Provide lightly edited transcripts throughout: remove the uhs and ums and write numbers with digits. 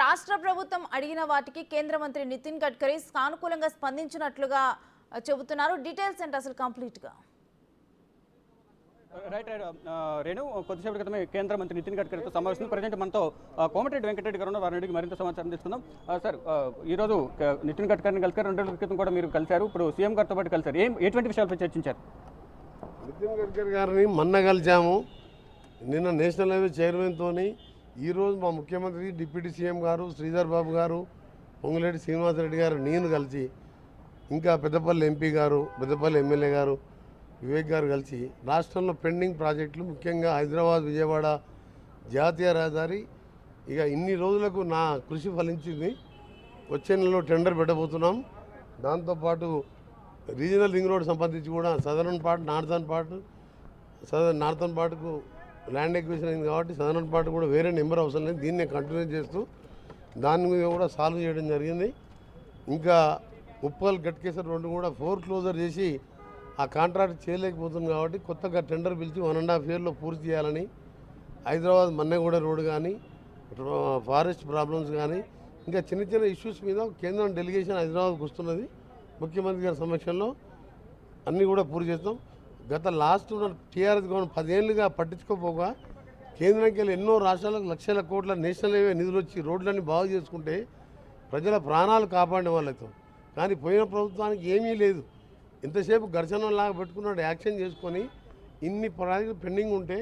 రాష్ట్ర ప్రభుత్వం అడిగిన వాటికి కేంద్ర మంత్రి నితిన్ గడ్కరీ సానుకూలంగా స్పందించినట్లుగా చెబుతున్నారు. డీటెయిల్స్ ఏంటి అసలు కంప్లీట్ గా? రైట్ రేణు, కొద్దిసేపటి క్రితమే కేంద్ర మంత్రి నితిన్ గడ్కరీతో సమావేశం. ప్రజెంట్ మనతో కోమటిరెడ్డి వెంకటరెడ్డి గారు వారిని అడిగి మరింత సమాచారం తీసుకుందాం. సార్, ఈరోజు నితిన్ గడ్కరీని కలిసారు, 2 రోజుల క్రితం కూడా మీరు కలిశారు, ఇప్పుడు సీఎం గారితో పాటు కలిసారు. ఎటువంటి విషయాలపై చర్చించారు? నితిన్ గడ్కరీ గారిని మొన్న కలిసాము. నిన్న నేషనల్ హైవే చైర్మన్తో ఈరోజు మా ముఖ్యమంత్రి డిప్యూటీ సీఎం గారు శ్రీధర్ బాబు గారు, పొంగులేటి శ్రీనివాసరెడ్డి గారు, నేను కలిసి ఇంకా పెద్దపల్లి ఎంపీ గారు, పెద్దపల్లి ఎమ్మెల్యే గారు వివేక్ గారు కలిసి రాష్ట్రంలో పెండింగ్ ప్రాజెక్టులు, ముఖ్యంగా హైదరాబాద్ విజయవాడ జాతీయ రహదారి ఇక ఇన్ని రోజులకు నా కృషి ఫలించింది. వచ్చే నెలలో టెండర్ పెట్టబోతున్నాం. దాంతోపాటు రీజనల్ రింగ్ రోడ్ సంబంధించి కూడా సదరన్ పార్ట్, నార్థన్ పార్ట్కు ల్యాండ్ ఎక్విజిషన్ అయింది కాబట్టి సదరన్ పార్ట్ కూడా వేరే నెంబర్ అవసరం లేదు, దీన్నే కంటిన్యూ చేస్తూ దాని మీద కూడా సాల్వ్ చేయడం జరిగింది. ఇంకా ఉప్పల్ గట్కేసర్ రోడ్డు కూడా 4 క్లోజర్ చేసి ఆ కాంట్రాక్ట్ చేయలేకపోతుంది కాబట్టి కొత్తగా టెండర్ పిలిచి 1.5 ఇయర్లో పూర్తి చేయాలని, హైదరాబాద్ మన్నెగూడ రోడ్డు కానీ, ఫారెస్ట్ ప్రాబ్లమ్స్ కానీ, ఇంకా చిన్న చిన్న ఇష్యూస్ మీద కేంద్రం డెలిగేషన్ హైదరాబాద్కి వస్తున్నది. ముఖ్యమంత్రి గారి సమక్షంలో అన్నీ కూడా పూర్తి చేస్తాం. గత లాస్ట్ టీఆర్ఎస్ గవర్నమెంట్ 10 ఏళ్ళుగా పట్టించుకోపోగా కేంద్రంకి వెళ్ళి ఎన్నో రాష్ట్రాలకు లక్షల కోట్ల నేషనల్ హైవే నిధులు వచ్చి రోడ్లన్నీ బాగు చేసుకుంటే ప్రజల ప్రాణాలు కాపాడే వాళ్ళతో, కానీ పోయిన ప్రభుత్వానికి ఏమీ లేదు. ఎంతసేపు ఘర్షణలాగా పెట్టుకున్నాడు, యాక్షన్ చేసుకొని ఇన్ని ప్రాజెక్టులు పెండింగ్ ఉంటే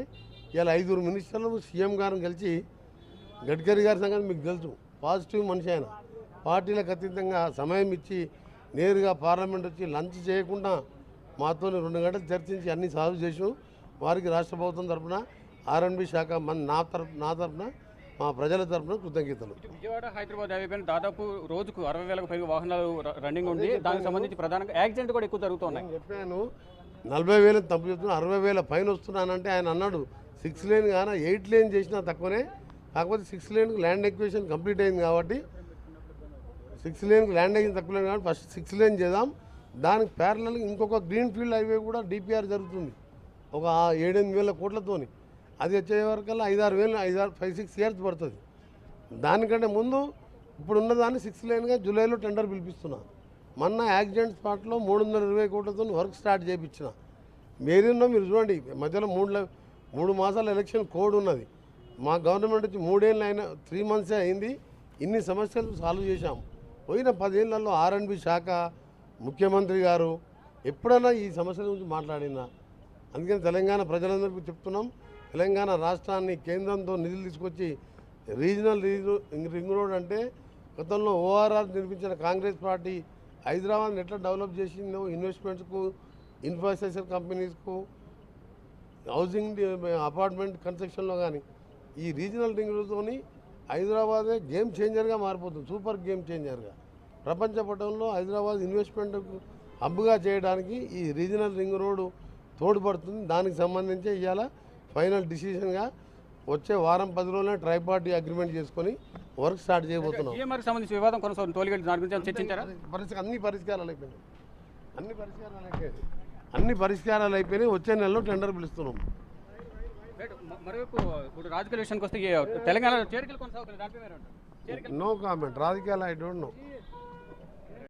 ఇలా 5 మినిస్టర్లు సీఎం గారిని కలిసి, గడ్కరీ గారి సంగతి మీకు తెలుసు, పాజిటివ్ మనిషి ఆయన, పార్టీలకు అతీతంగా సమయం ఇచ్చి నేరుగా పార్లమెంట్ వచ్చి లంచ్ చేయకుండా మాతో 2 గంటలు చర్చించి అన్ని సాల్వ్ చేసాం. వారికి రాష్ట్ర ప్రభుత్వం తరఫున R&B శాఖ నా తరఫున మా ప్రజల తరఫున కృతజ్ఞతలు. విజయవాడ హైదరాబాద్ హైవే పైన దాదాపు రోజుకు 60,000కు పైగా వాహనాలు రన్నింగ్ ఉంది. దానికి సంబంధించి ప్రధానంగా యాక్సిడెంట్ కూడా ఎక్కువ జరుగుతున్నాయి. నేను చెప్పాను 40,000 తప్పు చెప్తున్నా, 60,000 పైన వస్తున్నానంటే ఆయన అన్నాడు 6 లేన్ కానీ 8 లేన్ చేసినా తక్కువనే, కాకపోతే 6 లేన్కి ల్యాండ్ ఎక్విజిషన్ కంప్లీట్ అయింది కాబట్టి 6 లేన్కి ల్యాండ్ అయింది తక్కువ లేని కాబట్టి ఫస్ట్ 6 లేన్ చేద్దాం. దానికి ప్యారలల్ ఇంకొక గ్రీన్ ఫీల్డ్ హైవే కూడా DPR జరుగుతుంది ఒక 7-8 వేల కోట్లతోని. అది వచ్చే వరకల్లా 5-6 ఇయర్స్ పడుతుంది. దానికంటే ముందు ఇప్పుడున్న దాన్ని 6 లేన్గా జూలైలో టెండర్ పిలిపిస్తున్నా. మొన్న యాక్సిడెంట్ స్పాట్లో 320 కోట్లతో వర్క్ స్టార్ట్ చేయించిన. మీరు చూడండి, మధ్యలో 3 మాసాల ఎలక్షన్ కోడ్ ఉన్నది. మా గవర్నమెంట్ వచ్చి 3 ఏళ్ళు అయినా 3 మంత్సే అయింది. ఇన్ని సమస్యలు సాల్వ్ చేశాం. పోయిన 10 ఏళ్లలో R&B శాఖ, ముఖ్యమంత్రి గారు ఎప్పుడైనా ఈ సమస్యల గురించి మాట్లాడినా. అందుకని తెలంగాణ ప్రజలందరికీ చెప్తున్నాం, తెలంగాణ రాష్ట్రాన్ని కేంద్రంతో నిధులు తీసుకొచ్చి రీజనల్ రింగ్ రోడ్ అంటే గతంలో ORR నిర్మించిన కాంగ్రెస్ పార్టీ హైదరాబాద్ని ఎట్లా డెవలప్ చేసిందో, ఇన్వెస్ట్మెంట్స్కు, ఇన్ఫ్రాస్ట్రక్చర్ కంపెనీస్కు, హౌసింగ్ అపార్ట్మెంట్ కన్స్ట్రక్షన్లో కానీ ఈ రీజనల్ రింగ్ రోడ్తోని హైదరాబాదే గేమ్ చేంజర్గా మారిపోతుంది, సూపర్ గేమ్ చేంజర్గా. ప్రపంచ పటంలో హైదరాబాద్ ఇన్వెస్ట్మెంట్కు హబ్గా చేయడానికి ఈ రీజనల్ రింగ్ రోడ్డు తోడ్పడుతుంది. దానికి సంబంధించి ఇవాళ ఫైనల్ డిసిషన్గా వచ్చే వారం 10 రోజుల్లో ట్రైపార్టీ అగ్రిమెంట్ చేసుకొని వర్క్ స్టార్ట్ చేయబోతున్నాం. సంబంధించి వివాదం కొనసాగుతుంది, టోల్ గేట్ దాని గురించి చర్చించారా? అన్ని పరిష్కారాలు అయిపోయినాయి. వచ్చే నెలలో టెండర్ పిలుస్తున్నాం. మరోవైపు ఇప్పుడు రాజకీయ విషయానికి వస్తే తెలంగాణ చేరికలు కొనసాగుతుంది, నో కామెంట్. రాజకీయాలు ఐ డోంట్ నో.